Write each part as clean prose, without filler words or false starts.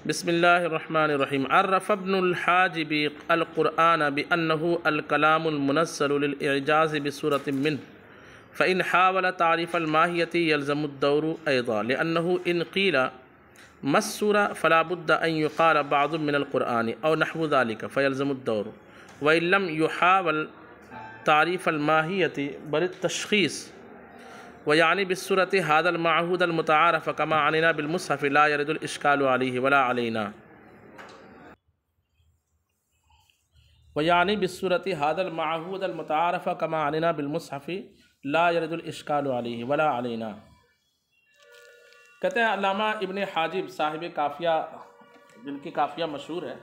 بسم اللہ الرحمن الرحیم. عرف ابن الحاجب القرآن بأنه الكلام المنزل للإعجاز بسورة منه فإن حاول تعريف الماهية يلزم الدور أيضا لأنه إن قيل ما السورة فلا بد أن يقال بعض من القرآن أو نحو ذلك فيلزم الدور، وإن لم يحاول تعريف الماهية بل التشخيص ويعني بالسورة هذا المعهود المتعارف كما عنينا بالمصحف لا يرد الإشكال عليه ولا علينا. ويعني بالسورة هذا المعهود المتعارف كما عنينا بالمصحف لا يرد الإشكال عليه ولا علينا. کہتے ہیں علامہ ابن حاجب صاحب کافیہ، جن کی کافیہ مشہور ہے،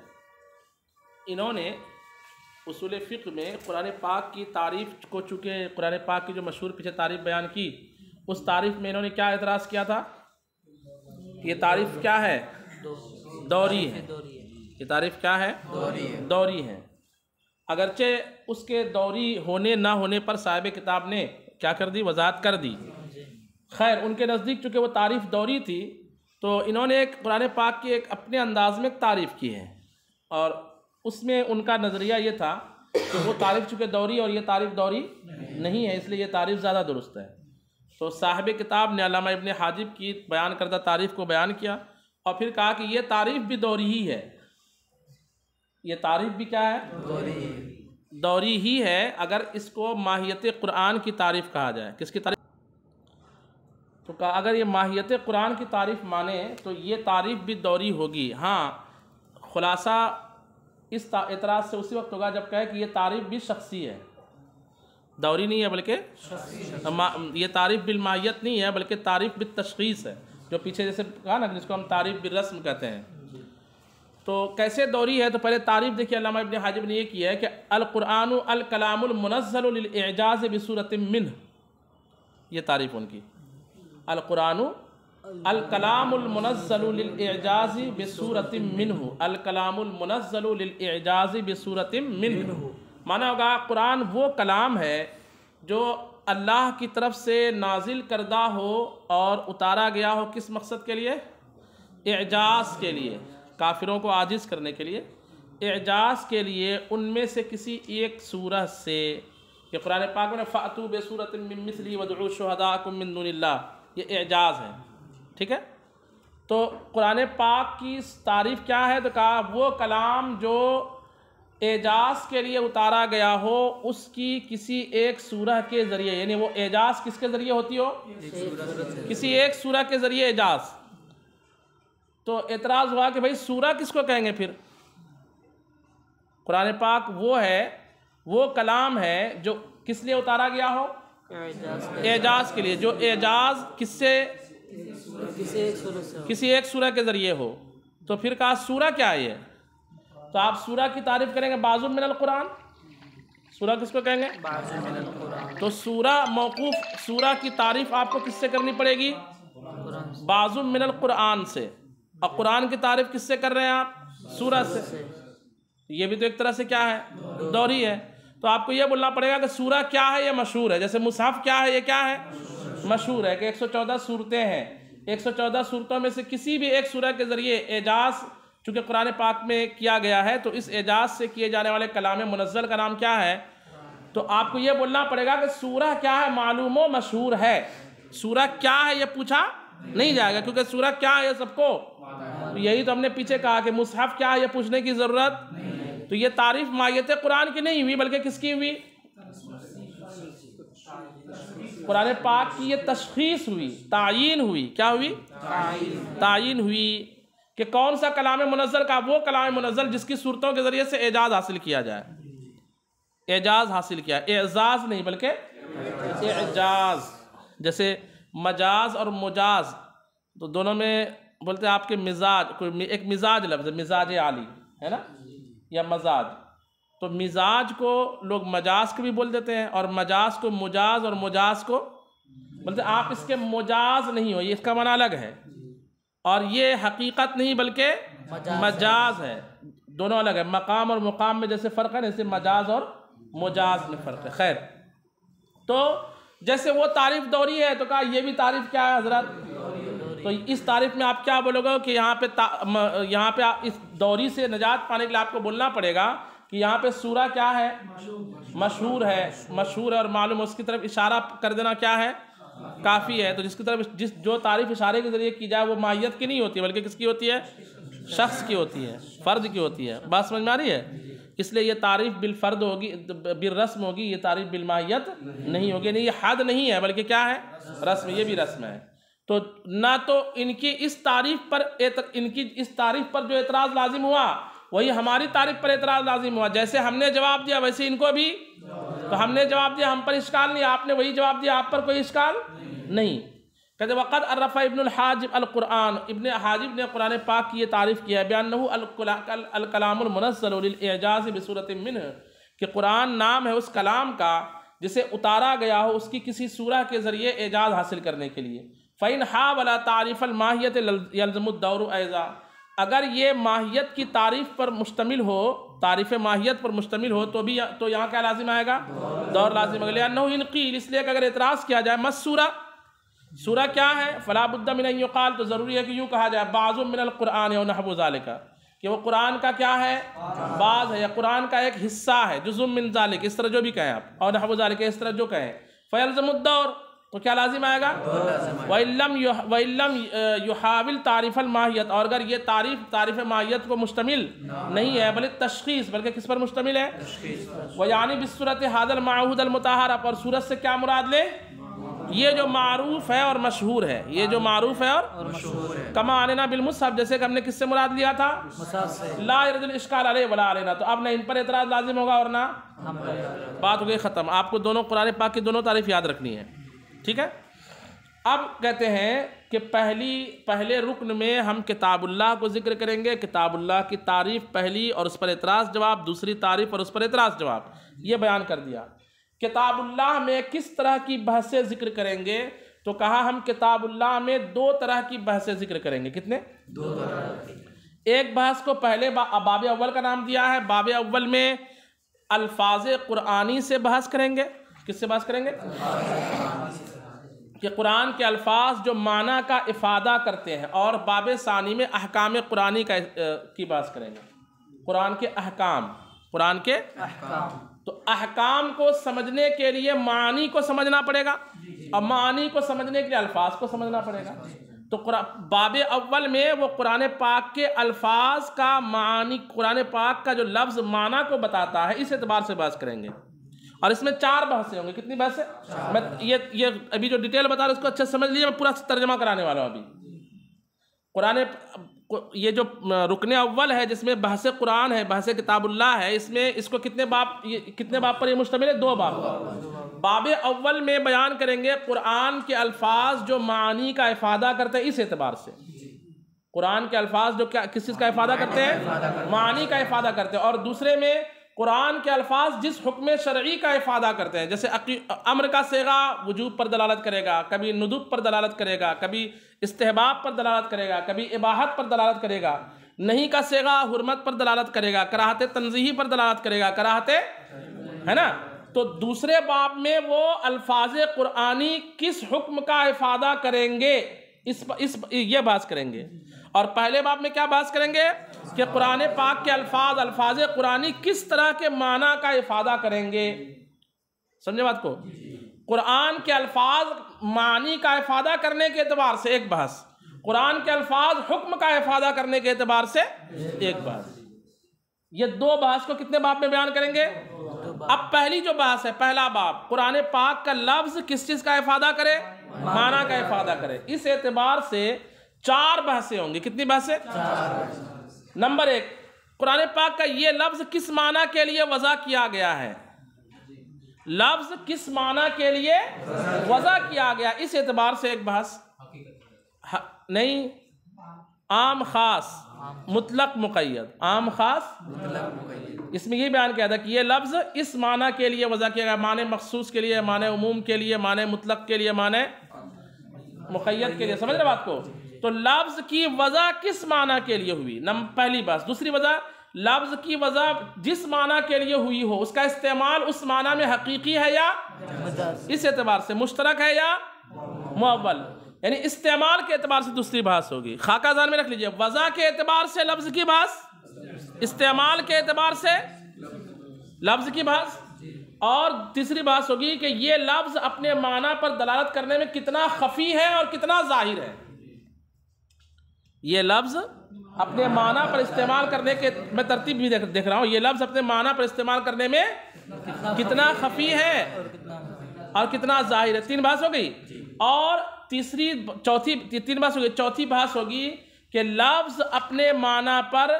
انہوں نے اصول فقہ میں قرآن پاک کی تعریف کو، چونکہ قرآن پاک کی جو مشہور پیچھے تعریف بیان کی، اس تعریف میں انہوں نے کیا اعتراض کیا تھا کہ یہ تعریف کیا ہے؟ دوری ہے. یہ تعریف کیا ہے؟ دوری ہے. اگرچہ اس کے دوری ہونے نہ ہونے پر صاحب کتاب نے کیا کر دی؟ وضاحت کر دی. خیر، ان کے نزدیک چونکہ وہ تعریف دوری تھی تو انہوں نے ایک قرآن پاک کی ایک اپنے انداز میں ایک تعریف کی ہے، اور اس میں ان کا نظریہ یہ تھا کہ وہ تعریف چونکہ دوری اور یہ تعریف دوری نہیں ہے، اس لیے یہ تعریف زیادہ درست ہے. تو صاحب کتاب نے علامہ ابن حاجب کی بیان کردہ تعریف کو بیان کیا اور پھر کہا کہ یہ تعریف بھی دوری ہی ہے. یہ تعریف بھی کیا ہے؟ دوری ہی ہے. اگر اس کو ماہیت قرآن کی تعریف کہا جائے. کس کی تعریف؟ تو کہا اگر یہ ماہیت قرآن کی تعریف مانے تو یہ تعریف بھی دوری ہوگی. ہاں، خلاصہ اس اعتراض سے اسی وقت ہوگا جب کہے کہ یہ تعریف بھی شخصی ہے، دوری نہیں ہے بلکہ یہ تعریف بالماہیت نہیں ہے بلکہ تعریف بالتشخیص ہے، جو پیچھے جیسے کہا نا جس کو ہم تعریف بالرسم کہتے ہیں. تو کیسے دوری ہے؟ تو پہلے تعریف دیکھیے علامہ ابن حاجب نے یہ کی ہے کہ القرآن الکلام المنزل للإعجاز بصورت منہ. یہ تعریف ان کی، القرآن الکلام المنزل للإعجاز بصورت منہ. الکلام المنزل للإعجاز بصورت منہ مانا ہوگا قرآن وہ کلام ہے جو اللہ کی طرف سے نازل کردہ ہو اور اتارا گیا ہو. کس مقصد کے لیے؟ اعجاز کے لیے، کافروں کو عاجز کرنے کے لیے، اعجاز کے لیے. ان میں سے کسی ایک سورہ سے، کہ قرآن پاک میں فَأْتُوا بِسُورَةٍ مِّن مِّثْلِهِ وَادْعُوا شُهَدَاءَكُم مِّن دُونِ اللَّهِ، یہ اعجاز ہے. ٹھیک ہے؟ تو قرآن پاک کی تعریف کیا ہے؟ تو کہا وہ کلام جو اعجاز کے لیے اتارا گیا ہو، اس کی کسی ایک سورہ کے ذریعے، یعنی وہ اعجاز کس کے ذریعے ہوتی ہو؟ کسی ایک سورہ کے ذریعے اعجاز. تو اعتراض ہوا کہ بھئی سورہ کس کو کہیں گے پھر؟ قرآن پاک وہ ہے، وہ کلام ہے جو کس لیے اتارا گیا ہو؟ اعجاز کے لیے. جو اعجاز کس سے؟ کسی ایک سورہ کے ذریعے ہو. تو پھر کہا سورہ کیا ہے یہ؟ تو آپ سورہ کی تعریف کریں گے بعض من القرآن. سورہ کس کو کہیں گے؟ بعض من القرآن. تو سورہ موقوف، سورہ کی تعریف آپ کو کس سے کرنی پڑے گی؟ بعض من القرآن سے. اور قرآن کی تعریف کس سے کر رہے ہیں آپ؟ سورہ سے. یہ بھی تو ایک طرح سے کیا ہے؟ دوری ہے. تو آپ کو یہ بولنا پڑے گا کہ سورہ کیا ہے؟ یہ مشہور ہے. جیسے مصحف کیا ہے؟ یہ کیا ہے؟ مشہور ہے کہ 114 صورتیں ہیں. 114 صورتوں میں سے کسی بھی ایک سورہ کے ذریعے اعجاز چونکہ قرآن پاک میں کیا گیا ہے، تو اس اعجاز سے کیے جانے والے کلام منزل کا نام کیا ہے؟ تو آپ کو یہ بولنا پڑے گا کہ سورہ کیا ہے؟ معلوم و مشہور ہے. سورہ کیا ہے یہ پوچھا نہیں جائے گا، کیونکہ سورہ کیا ہے یہ سب کو. یہی تو ہم نے پیچھے کہا کہ مصحف کیا ہے یہ پوچھنے کی ضرورت. تو یہ تعریف ماہیت قرآن کی نہیں ہوئی بلکہ کس کی ہوئی؟ قرآن پاک کی یہ تشخیص ہوئی، تعیین ہوئی. کیا ہوئی؟ تعیین ہوئی کہ کون سا کلام منزل کا وہ کلام منزل جس کی صورتوں کے ذریعے سے اعجاز حاصل کیا جائے. اعجاز حاصل کیا، اعزاز نہیں بلکہ اعجاز. جیسے مجاز اور مجاز تو دونوں میں بولتے ہیں آپ کے مزاج، کوئی ایک مزاج لفظ ہے، مزاج عالی ہے نا، یا مزاج. تو مزاج کو لوگ مجاز کو بھی بول دیتے ہیں، اور مجاز کو مجاز اور مجاز کو بولتے ہیں. آپ اس کے مجاز نہیں ہو، یہ اس کا معنی الگ ہے. اور یہ حقیقت نہیں بلکہ مجاز ہے. دونوں الگ ہے. مقام اور مقام میں جیسے فرق ہے نا، جیسے مجاز اور مجاز میں فرق ہے. خیر، تو جیسے وہ تعریف دوری ہے تو کہا یہ بھی تعریف کیا ہے حضرت؟ تو اس تعریف میں آپ کیا بولو گے کہ یہاں پہ اس دوری سے نجات پانے کے لیے آپ کو بولنا پڑے گا کہ یہاں پہ سورہ کیا ہے؟ مشہور ہے اور معلوم اس کی طرف اشارہ کر دینا کیا ہے؟ کافی ہے۔ تو جس کی طرف جو تعریف اشارے کے ذریعے کی جائے وہ ماہیت کی نہیں ہوتی بلکہ کس کی ہوتی ہے؟ شخص کی ہوتی ہے، فرد کی ہوتی ہے۔ بات سمجھ میں آ رہی ہے؟ اس لیے یہ تعریف بالفرد ہوگی، بالرسم ہوگی، یہ تعریف بالماہیت نہیں ہوگی۔ نہیں، یہ حد نہیں ہے بلکہ کیا ہے؟ رسم، یہ بھی رسم ہے۔ تو نہ تو ان کی اس تعریف پر جو اعتراض لازم ہوا وہی ہماری تعریف پر اعتراض لازم ہوا۔ جیسے ہم نے جواب دیا ویسے ان کو بھی، تو ہم نے جواب دیا، ہم پر اشکال نہیں، آپ نے وہی جواب دیا، آپ پر کوئی اشکال نہیں۔ کہتے وقد عرف ابن الحاجب القرآن، ابن حاجب نے قرآن پاک کی یہ تعریف کیا ہے بِأَنَّهُ الکلام المنزل للإعجاز بصورة منہ، کہ قرآن نام ہے اس کلام کا جسے اتارا گیا ہو اس کی کسی سورہ کے ذریعے اعجاز حاصل کرنے کے لیے۔ فَإِنْ حَاوَلَ تَعْرِيفَ الْمَاهِيَّةِ يَلْزَمُ الدَّوْرُ أَيْضًا، اگر یہ ماہیت کی تعریف پر مشتمل ہو، تعریف ماہیت پر مشتمل ہو تو یہاں کیا لازم آئے گا؟ دور لازم آئے گا۔ لأنه إن قیل، اس لیے کہ اگر اعتراض کیا جائے مس سورہ کیا ہے؟ فلا بد من ان یقال، تو ضروری ہے کہ یوں کہا جائے بعض من القرآن ونحو ذالک، کہ وہ قرآن کا کیا ہے؟ بعض ہے، یا قرآن کا ایک حصہ ہے، جزء من ذالک، اس طرح جو بھی کہیں آپ، اور نحو ذالک، اس طرح جو کہیں، فیلزم الدور، تو کیا لازم آئے گا؟ وَإِن لَمْ يُحَاوِلْ تَعْرِيفَ الْمَاهِيَّةِ، اور اگر یہ تعریف ماہیت کو مشتمل نہیں ہے بلکہ تشخیص، بلکہ کس پر مشتمل ہے؟ وَيَعْنِي بِالصُّورَةِ هَذَا الْمَعْهُودَ الْمُطَهَّرَ، اور صورت سے کیا مراد لے؟ یہ جو معروف ہے اور مشہور ہے، یہ جو معروف ہے اور مشہور ہے۔ کما علینا بالمصحف، جیسے کہ ہم نے کس سے مراد لیا تھا؟ لا يرد الاشکال علیہ ولا علینا، تو اب نہ ان پر اعتراض لازم ہوگا اور نہ ہم پر۔ بات ہو گئی ختم۔ آپ کو دونوں قرآن پاک کی دونوں تعریف یاد رکھنی ہے، ٹھیک ہے؟ اب کہتے ہیں کہ پہلے رکن میں ہم کتاب اللہ کو ذکر کریں گے، کتاب اللہ کی تعریف پہلی اور اس پر اعتراض جواب، دوسری تعریف اور اس پر اعتراض جواب، یہ بیان کر دیا۔ کتاب اللہ میں کس طرح کی بحثیں ذکر کریں گے؟ تو کہا ہم کتاب اللہ میں دو طرح کی بحثیں ذکر کریں گے۔ کتنے؟ دو طرح۔ ایک بحث کو پہلے باب اول کا نام دیا ہے، باب اول میں الفاظ قرآنی سے بحث کریں گے۔ کس سے بحث کریں گے؟ کہ قرآن کے الفاظ جو معنی کا افادہ کرتے ہیں، اور باب ثانی میں احکام قرآنی کی بحث کریں گے۔ قرآن کے احکام، تو احکام کو سمجھنے کے لیے معانی کو سمجھنا پڑے گا، اور معانی کو سمجھنے کے لیے الفاظ کو سمجھنا پڑے گا۔ تو باب اول میں وہ قرآن پاک کے الفاظ کا معانی، قرآن پاک کا جو لفظ معنی کو بتاتا ہے، اس اعتبار سے بحث کریں گے۔ اور اس میں 4 بحثیں ہوں گی۔ کتنی بحثیں؟ میں یہ ابھی جو ڈیٹیل بتا رہا ہوں اس کو اچھا سمجھ لیجیے، میں پورا ترجمہ کرانے والا ہوں ابھی۔ قرآن یہ جو رکن اول ہے جس میں بحث قرآن ہے، بحث کتاب اللہ ہے، اس کو کتنے باب پر یہ مشتمل ہے؟ 2 باب۔ باب اول میں بیان کریں گے قرآن کے الفاظ جو معانی کا افادہ کرتے ہیں، اس اعتبار سے قرآن کے الفاظ جو کس چیز کا افادہ کرتے ہیں؟ معانی کا افادہ کرتے ہیں۔ اور دوسرے میں قرآن کے الفاظ جس حکم شرعی کا افادہ کرتے ہیں، جیسے امر کا صیغہ وجوب پر دلالت کرے گا، کبھی ندب پر دلالت کرے گا، کبھی استحباب پر دلالت کرے گا، کبھی اباحت پر دلالت کرے گا، نہیں کا صیغہ حرمت پر دلالت کرے گا، کراہت تنزیہی پر دلالت کرے گا، کراہت ہے نا۔ تو دوسرے باب میں وہ الفاظ قرآنی کس حکم کا افادہ کریں گے، یہ بحث کریں گے۔ اور پہلے باب میں کیا بحث کریں گے کہ قرآن پاک کے الفاظ قرآنی کس طرح کے معنی کا افادہ کریں گے۔ سمجھے بات کو؟ قرآن کے الفاظ معنی کا افادہ کرنے کے اعتبار سے ایک بحث، قرآن کے الفاظ حکم کا افادہ کرنے کے اعتبار سے ایک بحث۔ یہ 2 بحث کو کتنے باب میں بیان کریں گے؟ اب پہلی جو بحث ہے، پہلا باب، قرآن پاک کا لفظ کس چیز کا افادہ کرے؟ معنی کا افادہ کرے۔ اس اعتبار سے 4 بحثیں ہوں گی۔ کتنی بحثیں؟ 4۔ نمبر 1، قرآن پاک کا یہ لفظ کس معنی کے لیے وضع کیا گیا ہے؟ لفظ کس معنی کے لیے وضع کیا گیا، اس اعتبار سے ایک بحث۔ نہیں، عام خاص مطلق مقید، عام خاص مطلق مقید، اس میں یہ بیان کیا تھا کہ یہ لفظ اس معنی کے لیے وضع کیا گیا، معنی مخصوص کے لیے، معنی عموم کے لیے، معنی مطلق کے لیے، معنی مقید کے لیے۔ سمجھ رہے بات کو؟ تو لفظ کی وضع کس معنی کے لیے ہوئی، پہلی بات۔ دوسری وضع، لفظ کی وضع جس معنی کے لیے ہوئی ہو، اس کا استعمال اس معنی میں حقیقی ہے یا اس اعتبار سے مشترک ہے یا معول، یعنی استعمال کے اعتبار سے دوسری بحث ہوگی. خاکہ ذہن میں رکھ لیجئے. وضع کے اعتبار سے لفظ کی بحث, استعمال کے اعتبار سے لفظ کی بحث, اور تیسری بحث ہوگی کہ یہ لفظ اپنے معنی پر دلالت کرنے میں کتنا خفی ہے اور کتنا ظاہر ہے. یہ لفظ اپنے معنی پر استعمال کرنے کے, میں ترتیب بھی دیکھ رہا ہوں, یہ لفظ اپنے معنی پر استعمال کرنے میں کتنا خفی ہے اور کتنا ظاہر ہے. 3 بحث ہو گئی. اور تین بحث ہوگی. چوتھی بحث ہوگی کہ لفظ اپنے معنی پر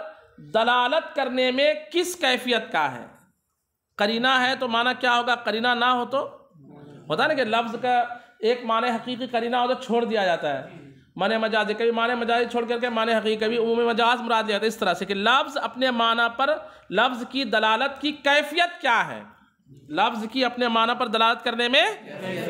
دلالت کرنے میں کس کیفیت کا ہے. قرینہ ہے تو معنی کیا ہوگا, قرینہ نہ ہو تو ہوتا ہے نا کہ لفظ کا ایک معنی حقیقی قرینہ ہو تو چھوڑ دیا جاتا ہے. معنی مجازی, کبھی معنی مجازی چھوڑ کر کے معنی حقیقی, کبھی عمومی مجاز مراد لیا جاتا ہے. اس طرح سے کہ لفظ اپنے معنی پر لفظ کی دلالت کی کیفیت کیا ہے, لفظ کی اپنے معنی پر دلالت کرنے میں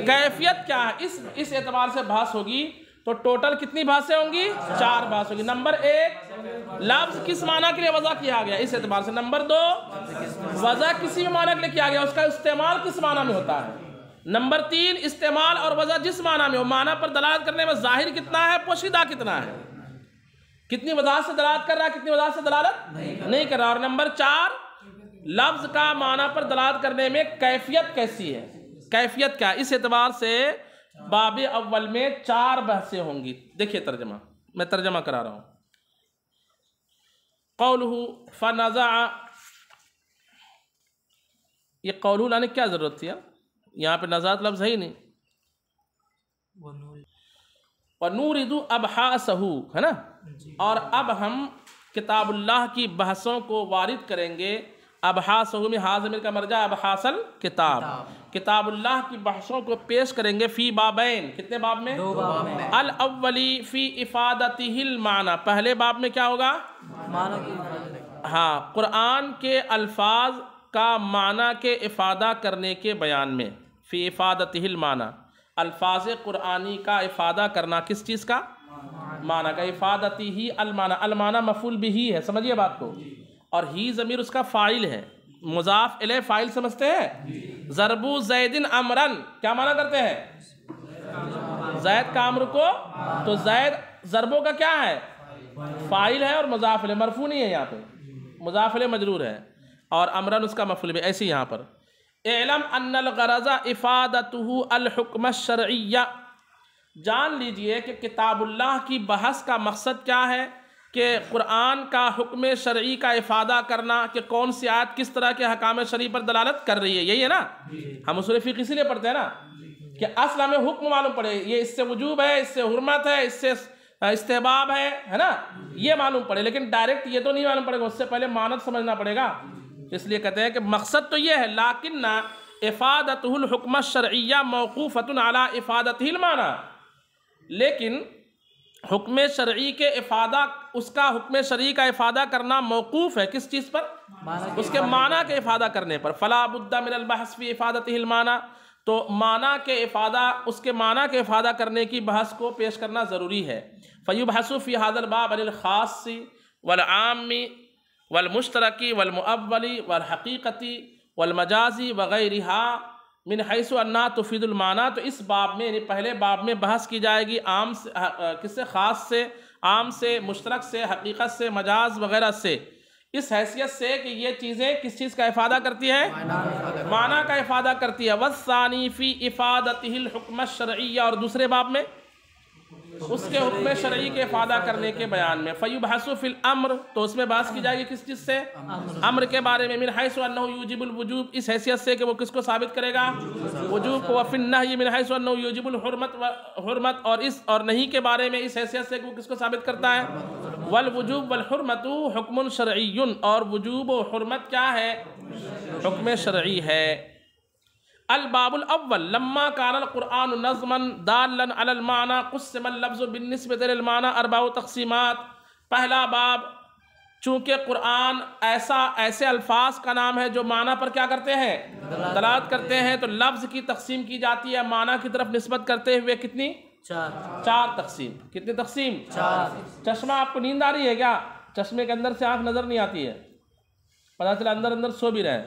کیفیت کیا ہے, اس اعتبار سے بحث ہوگی. تو ٹوٹل کتنی بحثیں ہوں گی؟ 4 بحث ہوگی. نمبر 1 لفظ کس معنی کے لیے وضع کیا گیا, اس اعتبار سے. نمبر 2 وضع کسی بھی معنی کے لیے کیا گیا, اس کا استعمال کس معنی میں ہوتا ہے. نمبر 3 استعمال اور وضع جس معنی میں ہو, معنی پر دلالت کرنے میں ظاہر کتنا ہے, پوشیدہ کتنا ہے, کتنی وضاحت سے دلالت کر رہا ہے, کتنی وضاحت سے دلالت نہیں کر رہا. اور نمبر 4 لفظ کا معنی پر دلالت کرنے میں کیفیت کیسی ہے, کیفیت کیا. اس اعتبار سے باب اول میں 4 بحثیں ہوں گی. دیکھیے ترجمہ, میں ترجمہ کرا رہا ہوں. قولہ فنزع, یہ قولہ لانے کیا ضرورت تھی, یہاں پہ نزاعت لفظ ہے ہی نہیں. وَنُورِدُ أَبْحَاثَهُ ہے نا. اور اب ہم کتاب اللہ کی بحثوں کو وارد کریں گے. ابحاثہ میں حاضر کا مرجع ابحاث الکتاب, کتاب اللہ کی بحثوں کو پیش کریں گے. فی بابین, کتنے باب میں؟ 2 باب میں. الاولی فی افادتہ المعنی, پہلے باب میں کیا ہوگا؟ معنی کی افادہ. ہاں, قرآن کے الفاظ کا معنی کے افادہ کرنے کے بیان میں. فی افادتہ المعنی, الفاظ قرآنی کا افادہ کرنا, کس چیز کا؟ معنی کا. افادتہ المعنی, المعنی مفعول بہ ہے, سمجھیے بات کو. اور ہی ضمیر اس کا فاعل ہے, مضاف الیہ فاعل سمجھتے ہیں. ضربو زیدن امرن, کیا معنی کرتے ہیں؟ زید کا امر کو. تو زید ضربوں کا کیا ہے؟ فاعل ہے, اور مضاف الیہ مرفوع نہیں ہے یہاں پہ, مضاف الیہ مجرور ہے, اور امرن اس کا مفعول بھی. ایسے یہاں پر اعلم ان الغرض افادتہ الحکم الشرعی, جان لیجئے کہ کتاب اللہ کی بحث کا مقصد کیا ہے, کہ قرآن کا حکم شرعی کا افادہ کرنا, کہ کون سی آیت کس طرح کے حکام شرعی پر دلالت کر رہی ہے. یہی ہے نا, ہم اصول فقہ اسی لیے پڑھتے ہیں نا, کہ اصل ہمیں حکم معلوم پڑے, یہ اس سے وجوب ہے, اس سے حرمت ہے, اس سے استحباب ہے نا, یہ معلوم پڑے. لیکن ڈائریکٹ یہ تو نہیں معلوم پڑے گا, اس سے پہلے معنی سمجھنا پڑے گا. اس لیے کہتے ہیں کہ مقصد تو یہ ہے, لیکن افادتہ الحکم الشرعی موقوفۃ علی افادتہ المعنی, لیکن حکم شرعی کے افادہ, اس کا حکم شرعی کا افادہ کرنا موقوف ہے کس چیز پر؟ اس کے معنی کے افادہ کرنے پر. فلا بد من البحث فی افادتہ المعنی, تو معنی کے افادہ, اس کے معنی کے افادہ کرنے کی بحث کو پیش کرنا ضروری ہے. فیبحث فی ھذا الباب عن الخاص والعام والمشترک والمؤول والحقیقت والمجاز وغیرها من حیث انہا تفید المعنی. تو اس باب میں, یعنی پہلے باب میں بحث کی جائے گی عام سے, کس سے؟ خاص سے, عام سے, مشترک سے, حقیقت سے, مجاز وغیرہ سے, اس حیثیت سے کہ یہ چیزیں کس چیز کا افادہ کرتی ہے؟ معنی کا افادہ کرتی ہے. والثانی فی افادتہ الحکم الشرعی, اور دوسرے باب میں اس کے حکم شرعی کے افادہ کرنے کے بیان میں. فیبحث فی الامر, تو اس میں بحث کی جائے گی کس چیز سے؟ امر کے بارے میں. من حیث انہ یوجب الوجوب, اس حیثیت سے کہ وہ کس کو ثابت کرے گا؟ وجوب کو. وفی النہی من حیث انہ یوجب الحرمت, اور نہیں کے بارے میں اس حیثیت سے کہ وہ کس کو ثابت کرتا ہے؟ والوجوب والحرمت حکم شرعی, اور وجوب و حرمت کیا ہے؟ حکم شرعی ہے. الباب الاول لما كان القرآن نظما دالا على المعنى قسم اللفظ بالنسبة للمعنى 4 تقسیمات. پہلا باب, چونکہ قرآن ایسے الفاظ کا نام ہے جو معنی پر کیا کرتے ہیں؟ دلالت کرتے ہیں, تو لفظ کی تقسیم کی جاتی ہے معنی کی طرف نسبت کرتے ہوئے. کتنی؟ 4 تقسیم. کتنی تقسیم؟ 4. چشمہ, آپ کو نیند آ رہی ہے کیا؟ چشمے کے اندر سے آنکھ نظر نہیں آتی ہے, پتہ چلا اندر سو بھی رہے.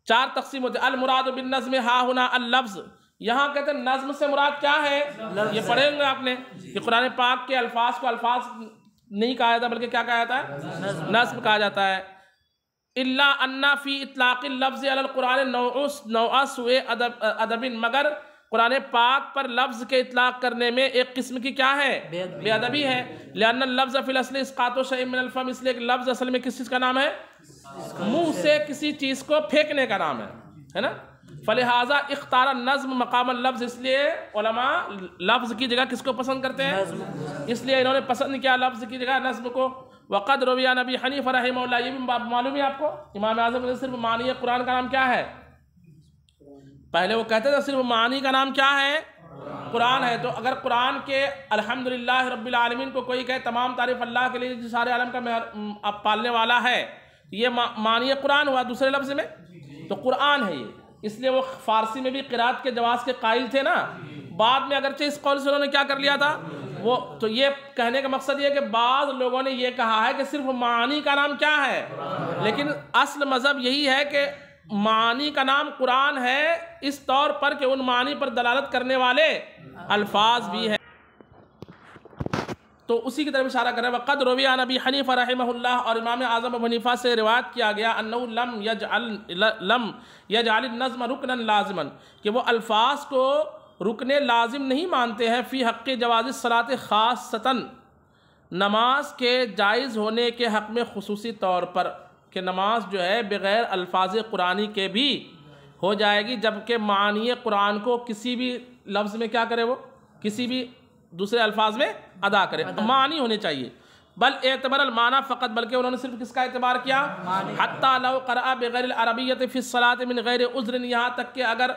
4 تقسیم ہوتے ہیں. المراد بالنظم ہا ہنا اللفظ, یہاں کہتے ہیں نظم سے مراد کیا ہے؟ یہ پڑھیں گے آپ نے کہ قرآن پاک کے الفاظ کو الفاظ نہیں کہا جاتا بلکہ کیا کہا جاتا ہے؟ نظم کہا جاتا ہے۔ الا ان فی اطلاق اللفظ علی القرآن نوع سوء ادب، مگر قرآن پاک پر لفظ کے اطلاق کرنے میں ایک قسم کی کیا ہے؟ بے ادبی ہے۔ لأن اللفظ فی الاصل اسقاط شیء من الفم، اس لیے کہ لفظ اصل میں کس چیز کا نام ہے؟ منہ سے کسی چیز کو پھینکنے کا نام ہے نا؟ فلہذا اختار النظم مقام اللفظ، اس لیے علماء لفظ کی جگہ کس کو پسند کرتے ہیں؟ اس لیے انہوں نے پسند کیا لفظ کی جگہ نظم کو۔ وقد روی عن ابی حنیفہ رحمہ اللہ، یہ بھی معلوم ہے آپ کو، امام اعظم نے صرف معنی قرآن کا نام کیا ہے؟ پہلے وہ کہتے تھے صرف معنی کا نام کیا ہے؟ قرآن ہے۔ تو اگر قرآن کے الحمدللہ رب العالمین کو کوئی کہے تمام تعریف اللہ کے لیے جو سارے عالم کا پالنے والا ہے، یہ معنی قرآن ہوا دوسرے لفظ میں، تو قرآن ہے یہ۔ اس لیے وہ فارسی میں بھی قرات کے جواز کے قائل تھے نا، بعد میں اگرچہ اس قول سے انہوں نے کیا کر لیا تھا وہ، تو یہ کہنے کا مقصد یہ کہ بعض لوگوں نے یہ کہا ہے کہ صرف معنی کا نام کیا ہے، لیکن اصل مذہب یہی ہے کہ معنی کا نام قرآن ہے، اس طور پر کہ ان معنی پر دلالت کرنے والے الفاظ بھی ہیں۔ تو اسی کی طرف اشارہ کر رہے ہیں۔ وقد روی عن ابی حنیفہ رحمہ اللہ، اور امام اعظم ابو حنیفہ سے روایت کیا گیا انہ لم یجعل النظم رکنا لازما، کہ وہ الفاظ کو رکن لازم نہیں مانتے ہیں فی حق جواز الصلاۃ خاصتاً، نماز کے جائز ہونے کے حق میں خصوصی طور پر، کہ نماز جو ہے بغیر الفاظ قرآنی کے بھی ہو جائے گی، جبکہ معنی قرآن کو کسی بھی لفظ میں کیا کرے، وہ کسی بھی دوسرے الفاظ میں ادا کرے، معنی ہونے چاہیے۔ بل اعتبر المعنی فقط، بلکہ انہوں نے صرف کس کا اعتبار کیا؟ حتی لو قرأ بغیر العربیۃ فی الصلاۃ من غیر عذر، یہاں تک کہ اگر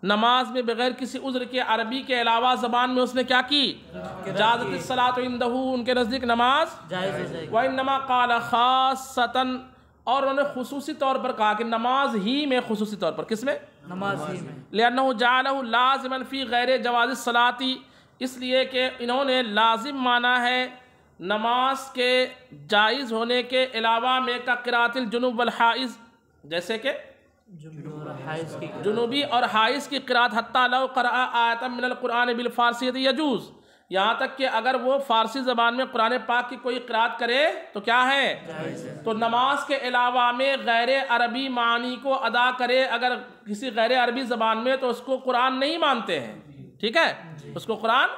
نماز میں بغیر کسی عذر کے عربی کے علاوہ زبان میں اس نے کیا کی؟ جازت الصلاۃ عندہ، ان کے نزدیک نماز جائز ہے۔ وانما قال خاصۃ، اور انہوں نے خصوصی طور پر کہا کہ نماز ہی میں، خصوصی طور پر کس میں؟ نماز ہی میں۔ لأنہ جعلہ لازما فی غیر جواز الصلاۃ، اس لیے کہ انہوں نے لازم مانا ہے نماز کے جائز ہونے کے علاوہ میں کا قراءۃ الجنوب والحائض، جیسے کہ جنوبی اور حائض کی قراءت، حتی لو قرأ آیۃ من القرآن بالفارسیۃ یجوز، یہاں تک کہ اگر وہ فارسی زبان میں قرآن پاک کی کوئی قراءت کرے تو کیا ہے؟ تو نماز کے علاوہ میں غیر عربی معنی کو ادا کرے اگر کسی غیر عربی زبان میں، تو اس کو قرآن نہیں مانتے ہیں، ٹھیک ہے، اس کو قرآن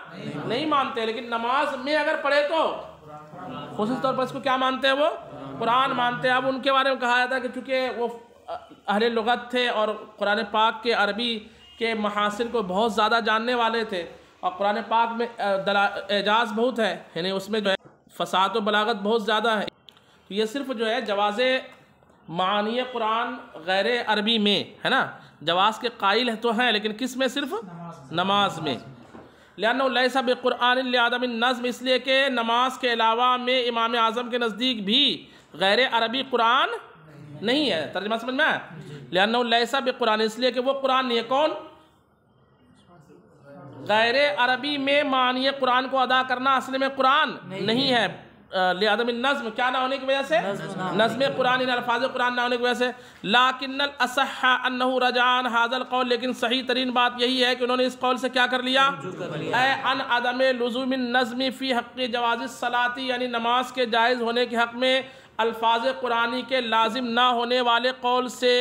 نہیں مانتے، لیکن نماز میں اگر پڑھے تو خصوصی طور پر اس کو کیا مانتے ہیں؟ وہ قرآن مانتے ہیں۔ اب ان کے بارے میں کہا جاتا ہے کہ چونکہ وہ اہل لغت تھے اور قرآن پاک کے عربی کے محاسن کو بہت زیادہ جاننے والے تھے، اور قرآن پاک میں اعجاز بہت ہے، یعنی اس میں جو ہے فصاحت و بلاغت بہت زیادہ ہے، تو یہ صرف جو ہے جواز معانی قرآن غیر عربی میں ہے نا، جواز کے قائل تو ہیں، لیکن کس میں؟ صرف نماز میں۔ لأنہ لیس بقرآن لعدم النظم، اس لیے کہ نماز کے علاوہ میں امام اعظم کے نزدیک بھی غیر عربی قرآن نہیں ہے۔ ترجمہ سمجھ میں آیا؟ لأنہ لیس بقرآن، اس لیے کہ وہ قرآن نہیں ہے۔ کون؟ غیر عربی میں معنی قرآن کو ادا کرنا اصل میں قرآن نہیں ہے، لعدم النظم، کیا نہ ہونے کی وجہ سے؟ نظم قرآن، ان الفاظ قرآن نہ ہونے کی وجہ سے۔ لیکن الاصح انہ رجع عن ھذا القول، لیکن صحیح ترین بات یہی ہے کہ انہوں نے اس قول سے کیا کر لیا؟ اے ان عدم لزوم النظم فی حق جواز الصلاۃ، یعنی نماز کے جائز ہونے کے حق میں الفاظ قرآنی کے لازم نہ ہونے والے قول سے۔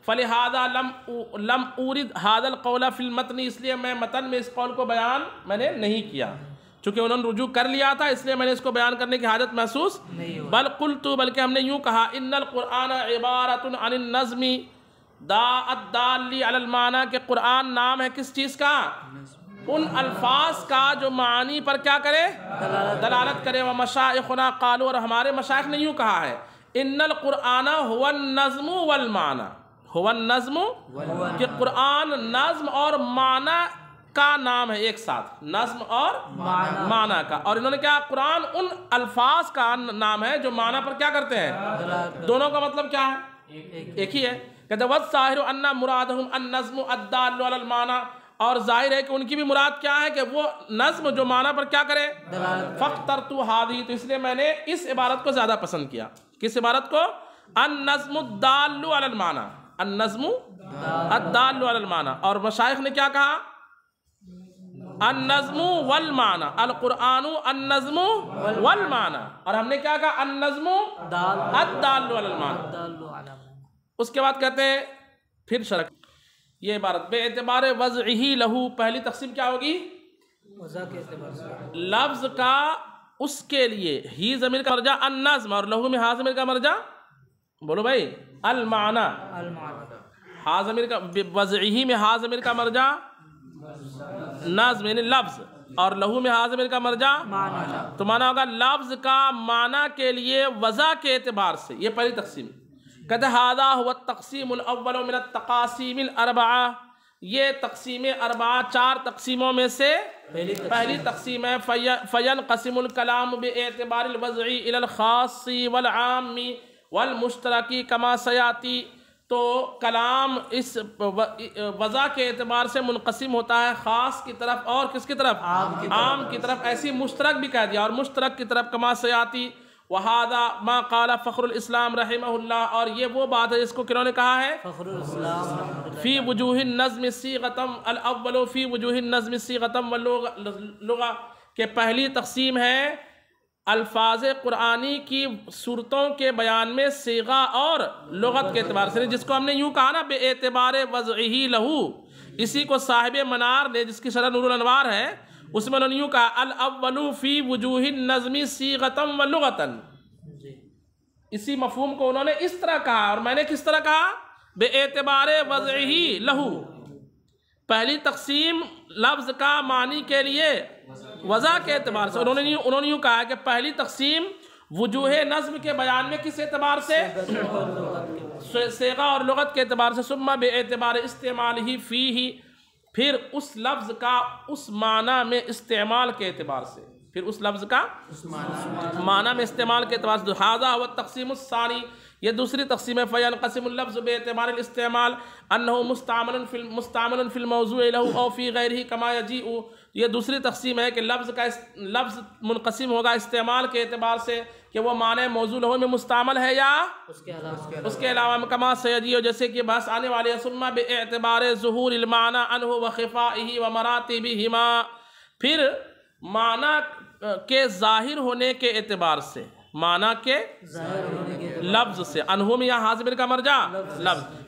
فلہذا لم اورد ھذا القول فی المتن، اس لیے میں متن میں اس قول کو بیان میں نے نہیں کیا، چونکہ انہوں نے رجوع کر لیا تھا، اس لیے میں نے اس کو بیان کرنے کی حاجت محسوس نہیں۔ بل قلت، بلکہ ہم نے یوں کہا، ان القرآن عبارۃ عن النظم الدال علی المعنی، کہ قرآن نام ہے کس چیز کا؟ ان الفاظ کا جو معنی پر کیا کرے؟ دلالت کرے۔ ومشائخنا قالوا، اور ہمارے مشائخ نے یوں کہا ہے، ان القرآن هو النظم والمعنی، هو النظم، کہ قرآن نظم اور معنی کا نام ہے ایک ساتھ، نظم اور معنی کا۔ اور انہوں نے کیا؟ قرآن ان الفاظ کا نام ہے جو معنی پر کیا کرتے ہیں؟ دونوں کا مطلب کیا ہے؟ ایک ہی ہے۔ کہتے ہیں وَالظَّاهِرُ أَنَّ مُرَادَهُمْ النَّظْمُ الدَّالُّ عَلَى الْمَعْنَى، اور ظاہر ہے کہ ان کی بھی مراد کیا ہے کہ وہ نظم جو معنی پر کیا کرے؟ فَاخْتَرْتُ هَذِهِ، تو اس لیے میں نے اس عبارت کو زیادہ پسند کیا۔ کس عبارت کو؟ النظم الدال علی المعنی، النظم الدال علی المعنی۔ اور مشائخ نے کیا کہا؟ النظم والمعنی، القرآن النظم والمعنی، اور ہم نے کیا کہا؟ النظم الدال علی المعنی۔ اس کے بعد کہتے ہیں پھر شرح یہ عبارت بے اعتبار وضعہ لہو، پہلی تقسیم کیا ہوگی؟ وضع کے اعتبار سے لفظ کا اس کے لیے ہی ضمیر کا مرجع النظم، اور لہو میں ہا ضمیر کا مرجع بولو بھائی المعنی، ہا ضمیر کا وضعہ میں ہا ضمیر کا مرجع نظم یعنی لفظ، اور لہو میں ہا ضمیر کا مرجع تو مانا ہوگا لفظ کا معنی کے لیے وضع کے اعتبار سے۔ یہ پہلی تقسیم کہتے ھذا ھو التقسیم الاول من التقاسیم الاربعہ، یہ تقسیم اربعہ 4 تقسیموں میں سے پہلی تقسیم ہے۔ فینقسم الکلام باعتبار الوضعی الی الخاص والعام والمشترک کما سیاتی، تو کلام اس وضع کے اعتبار سے منقسم ہوتا ہے خاص کی طرف اور کس کی طرف؟ عام کی طرف، ایسی مشترک بھی کہہ دیا اور مشترک کی طرف کما سیاتی۔ وَهَذَا مَا قَالَ فخر الاسلام رحمہ اللہ، اور یہ وہ بات ہے جس کو کنہوں نے کہا ہے؟ فخر الاسلام فی وجوہ النظم صیغۃ الاول فی وجوہ النظم صیغۃ واللغہ، کہ پہلی تقسیم ہے الفاظ قرآنی کی صورتوں کے بیان میں صیغہ اور لغت کے اعتبار سے، جس کو ہم نے یوں کہا نا بے اعتبار وضعہ لہو، اسی کو صاحب منار نے جس کی شرح نور الانوار ہے اس میں انہوں نے یوں کہا الاول فی وجوہ النظم صیغۃ ولغۃ، اسی مفہوم کو انہوں نے اس طرح کہا اور میں نے کس طرح کہا؟ بے اعتبار وضعہ لہو، پہلی تقسیم لفظ کا معنی کے لیے وضع کے اعتبار سے، انہوں نے یوں کہا کہ پہلی تقسیم وجوہ نظم کے بیان میں کس اعتبار سے؟ صیغہ اور لغت کے اعتبار سے، ثم بے اعتبار استعمالہ فیہ، پھر اس لفظ کا اس معنی میں استعمال کے اعتبار سے، پھر اس لفظ کا معنی میں استعمال کے اعتبار سے۔ ھذا ھو التقسیم الثانی، یہ دوسری تقسیم ہے۔ فینقسم اللفظ باعتبار الاستعمال انہ مستعمل فی الموضوع لہ او فی غیرہ کما یجیء، یہ دوسری تقسیم ہے کہ لفظ منقسم ہوگا استعمال کے اعتبار سے کہ وہ معنی موضوع لہ میں مستعمل ہے یا اس کے علاوہ، کما سیجیء جیسے کہ بحث آنے والی ہے۔ ثم باعتبار ظہور المعنی عنہ وخفائہ ومراتبہما، پھر معنی کے ظاہر ہونے کے اعتبار سے، معنی کے لفظ سے، انہم یا حاضر کا مرجع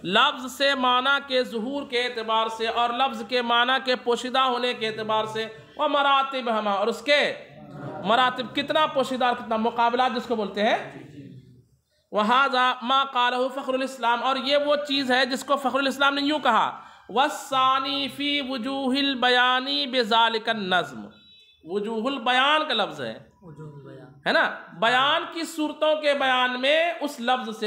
لفظ سے معنی کے ظہور کے اعتبار سے اور لفظ کے معنی کے پوشیدہ ہونے کے اعتبار سے، وہ مراتب ہما، اور اس کے مراتب کتنا پوشیدہ اور کتنا مقابلات جس کو بولتے ہیں۔ وَهَذَا مَا قَالَهُ فخر الاسلام، اور یہ وہ چیز ہے جس کو فخر الاسلام نے یوں کہا وَالثَّانِي فِي وُجُوهِ الْبَيَانِ بِذَلِكَ النَّظْمِ، وجوہ البیان کا لفظ ہے نا، بیان کی صورتوں کے بیان میں اس لفظ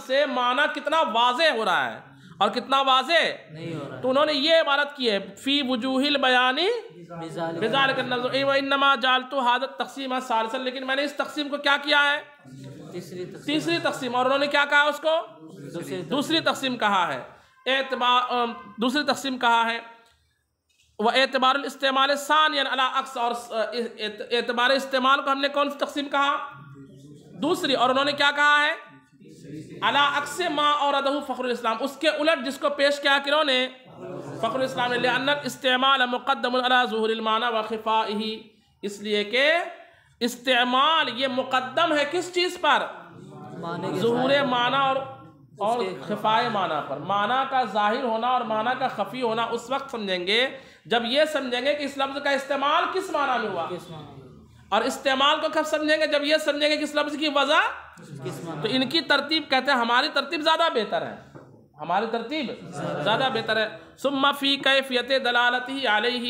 سے معنی کتنا واضح ہو رہا ہے اور کتنا واضح نہیں ہو رہا، تو انہوں نے یہ عبارت کی ہے فی وجوہ البیان بذالک النظم وانما جعلت هذا التقسیم ثالثا، لیکن میں نے اس تقسیم کو کیا کیا ہے؟ تیسری تقسیم، اور انہوں نے کیا کہا اس کو؟ دوسری تقسیم کہا ہے، دوسری تقسیم کہا ہے۔ اعتبار الاستعمال ثانیا علی عکس، اور اعتبار استعمال کو ہم نے کون سی تقسیم کہا؟ دوسری، اور انہوں نے کیا کہا ہے؟ علی عکس ما اوردہ فخر الاسلام، اس کے الٹ جس کو پیش کیا کنہوں نے؟ فخر الاسلام نے، لأن الاستعمال مقدم علی ظہور المعنی وخفائہ، اس لیے کہ استعمال یہ مقدم ہے کس چیز پر؟ ظہور معنی اور خفائے معنی پر۔ معنی کا ظاہر ہونا اور معنی کا خفی ہونا اس وقت سمجھیں گے جب یہ سمجھیں گے کہ اس لفظ کا استعمال کس معنی میں ہوا، اور استعمال کو کب سمجھیں گے؟ جب یہ سمجھیں گے کہ اس لفظ کی وضع، تو ان کی ترتیب کہتے ہیں ہماری ترتیب زیادہ بہتر ہے، ہماری ترتیب زیادہ بہتر ہے۔ ثم فی کیفیت دلالتہ علیہ،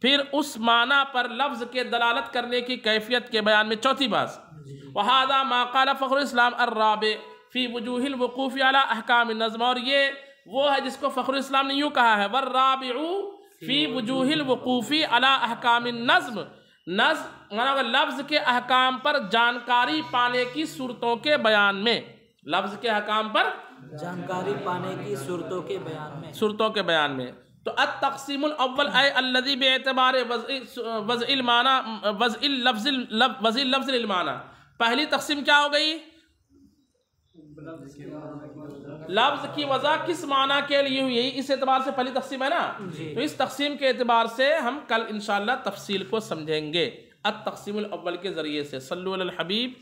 پھر اس معنی پر لفظ کے دلالت کرنے کی کیفیت کے بیان میں چوتھی بات۔ وہذا ما قال فخر الاسلام الرابع فی وجوہ الوقوف علی احکام النظم، اور یہ وہ ہے جس کو فخر الاسلام نے یوں کہا ہے والرابع فی وجوہ الوقوف علی احکام النظم، نظم لفظ کے احکام پر جانکاری پانے کی صورتوں کے بیان میں، لفظ کے احکام پر جانکاری پانے کی صورتوں کے بیان میں۔ تو التقسیم الاول اے الذی باعتبار وضع اللفظ للمعنی، پہلی تقسیم کیا ہو گئی؟ لفظ کی وضع کس معنی کے لیے ہوئی، اس اعتبار سے پہلی تقسیم ہے نا، تو اس تقسیم کے اعتبار سے ہم کل انشاءاللہ تفصیل کو سمجھیں گے التقسیم الاول کے ذریعے سے۔ صلو علی الحبیب۔